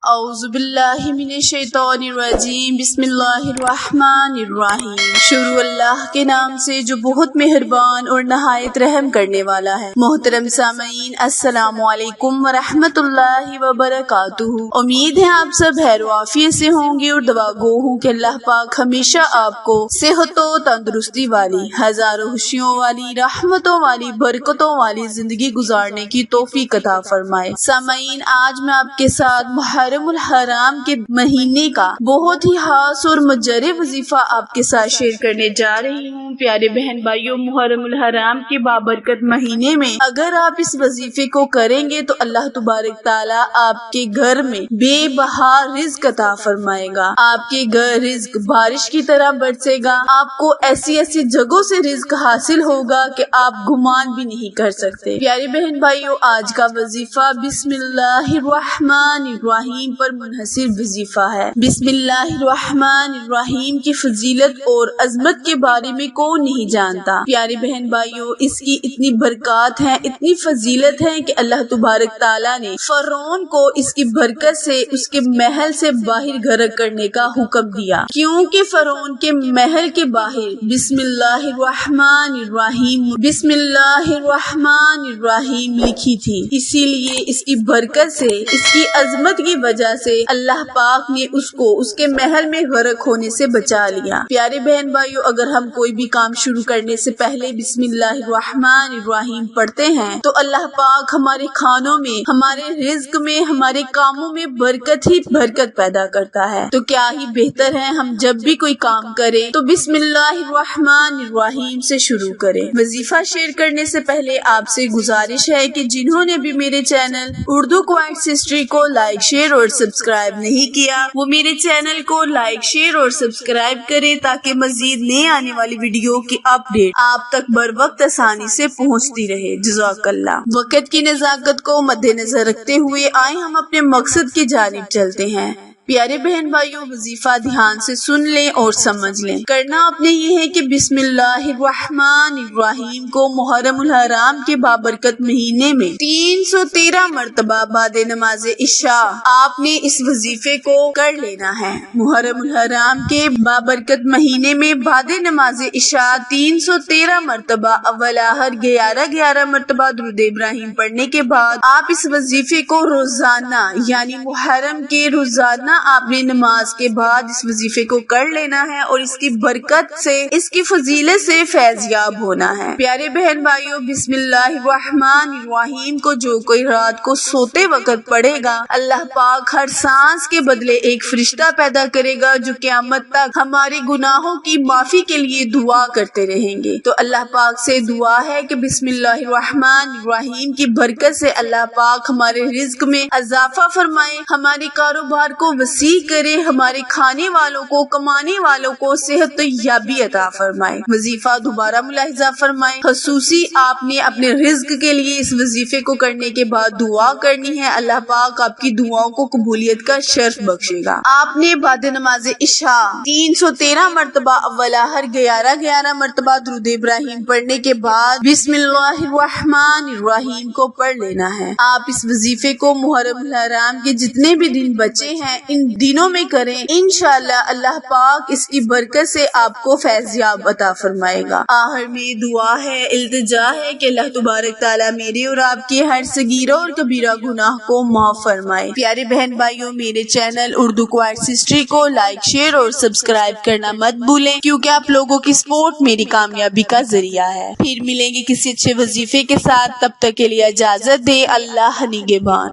اعوذ باللہ من الشیطان الرجیم، بسم اللہ الرحمن الرحیم۔ شروع اللہ کے نام سے جو بہت مہربان اور نہایت رحم کرنے والا ہے۔ محترم سامعین، السلام علیکم ورحمۃ اللہ وبرکاتہ۔ امید ہے آپ سب خیر و عافیت سے ہوں گے اور دعا گو ہوں کہ اللہ پاک ہمیشہ آپ کو صحت و تندرستی والی، ہزاروں خوشیوں والی، رحمتوں والی، برکتوں والی زندگی گزارنے کی توفیق عطا فرمائے۔ سامعین، آج میں آپ کے ساتھ محرم الحرام کے مہینے کا بہت ہی خاص اور مجرب وظیفہ آپ کے ساتھ شیئر کرنے جا رہی ہوں۔ پیارے بہن بھائیوں، محرم الحرام کے بابرکت مہینے میں اگر آپ اس وظیفے کو کریں گے تو اللہ تبارک تعالیٰ آپ کے گھر میں بے بہا رزق عطا فرمائے گا۔ آپ کے گھر رزق بارش کی طرح برسے گا۔ آپ کو ایسی ایسی جگہوں سے رزق حاصل ہوگا کہ آپ گمان بھی نہیں کر سکتے۔ پیارے بہن بھائیوں، آج کا وظیفہ بسم اللہ الرحمن الرحیم پر منحصر وظیفہ ہے۔ بسم اللہ الرحمن الرحیم کی فضیلت اور عظمت کے بارے میں کون نہیں جانتا۔ پیارے بہن بھائیوں، اس کی اتنی برکات ہیں، اتنی فضیلت ہے کہ اللہ تبارک تعالیٰ نے فرعون کو اس کی برکت سے اس کے محل سے باہر غرق کرنے کا حکم دیا، کیونکہ فرعون کے محل کے باہر بسم اللہ الرحمن الرحیم بسم اللہ الرحمن الرحیم لکھی تھی، اسی لیے اس کی برکت سے، اس کی عظمت کی وجہ سے اللہ پاک نے اس کو اس کے محل میں غرق ہونے سے بچا لیا۔ پیارے بہن بھائیوں، اگر ہم کوئی بھی کام شروع کرنے سے پہلے بسم اللہ الرحمن الرحیم پڑھتے ہیں تو اللہ پاک ہمارے کھانوں میں، ہمارے رزق میں، ہمارے کاموں میں برکت ہی برکت پیدا کرتا ہے۔ تو کیا ہی بہتر ہے ہم جب بھی کوئی کام کریں تو بسم اللہ الرحمن الرحیم سے شروع کریں۔ وظیفہ شیئر کرنے سے پہلے آپ سے گزارش ہے کہ جنہوں نے بھی میرے چینل اردو کوائٹس ہسٹری کو لائک، شیئر اور سبسکرائب نہیں کیا، وہ میرے چینل کو لائک، شیئر اور سبسکرائب کرے تاکہ مزید نئے آنے والی ویڈیو کی اپ ڈیٹ آپ تک بر وقت آسانی سے پہنچتی رہے۔ جزاک اللہ۔ وقت کی نزاکت کو مد نظر رکھتے ہوئے آئے ہم اپنے مقصد کی جانب چلتے ہیں۔ پیارے بہن بھائیوں، وظیفہ دھیان سے سن لیں اور سمجھ لیں۔ کرنا آپ نے یہ ہے کہ بسم اللہ الرحمن الرحیم کو محرم الحرام کے بابرکت مہینے میں 313 مرتبہ بعد نماز عشاء آپ نے اس وظیفے کو کر لینا ہے۔ محرم الحرام کے بابرکت مہینے میں بعد نماز عشاء 313 مرتبہ اول آخر 11 مرتبہ درود ابراہیم پڑھنے کے بعد آپ اس وظیفے کو روزانہ یعنی محرم کے روزانہ آپ نے نماز کے بعد اس وظیفے کو کر لینا ہے اور اس کی برکت سے، اس کی فضیلت سے فیض یاب ہونا ہے۔ پیارے بہن بھائیوں، بسم اللہ الرحمن الرحیم کو جو کوئی رات کو سوتے وقت پڑھے گا، اللہ پاک ہر سانس کے بدلے ایک فرشتہ پیدا کرے گا جو قیامت تک ہمارے گناہوں کی معافی کے لیے دعا کرتے رہیں گے۔ تو اللہ پاک سے دعا ہے کہ بسم اللہ الرحمن الرحیم کی برکت سے اللہ پاک ہمارے رزق میں اضافہ فرمائے، ہمارے کاروبار کو وسیع کرے، ہمارے کھانے والوں کو، کمانے والوں کو صحت یابی عطا فرمائے۔ وظیفہ دوبارہ ملاحظہ فرمائے، خصوصی آپ نے اپنے رزق کے لیے اس وظیفے کو کرنے کے بعد دعا کرنی ہے، اللہ پاک آپ کی دعاؤں کو قبولیت کا شرف بخشے گا۔ آپ نے بعد نماز عشاء 313 مرتبہ اول آخر 11 مرتبہ درود ابراہیم پڑھنے کے بعد بسم اللہ الرحمن الرحیم کو پڑھ لینا ہے۔ آپ اس وظیفے کو محرم الحرام کے جتنے بھی دن بچے ہیں ان دنوں میں کریں، انشاءاللہ اللہ پاک اس کی برکت سے آپ کو فیض یاب عطا فرمائے گا۔ آخر میں دعا ہے، التجا ہے کہ اللہ تبارک تعالیٰ میرے اور آپ کے ہر صغیرہ اور کبیرہ گناہ کو معاف فرمائے۔ پیارے بہن بھائیوں، میرے چینل اردو کوائٹس ہسٹری کو لائک، شیئر اور سبسکرائب کرنا مت بھولیں، کیونکہ آپ لوگوں کی سپورٹ میری کامیابی کا ذریعہ ہے۔ پھر ملیں گے کسی اچھے وظیفے کے ساتھ، تب تک کے لیے اجازت دے۔ اللہ نگہبان۔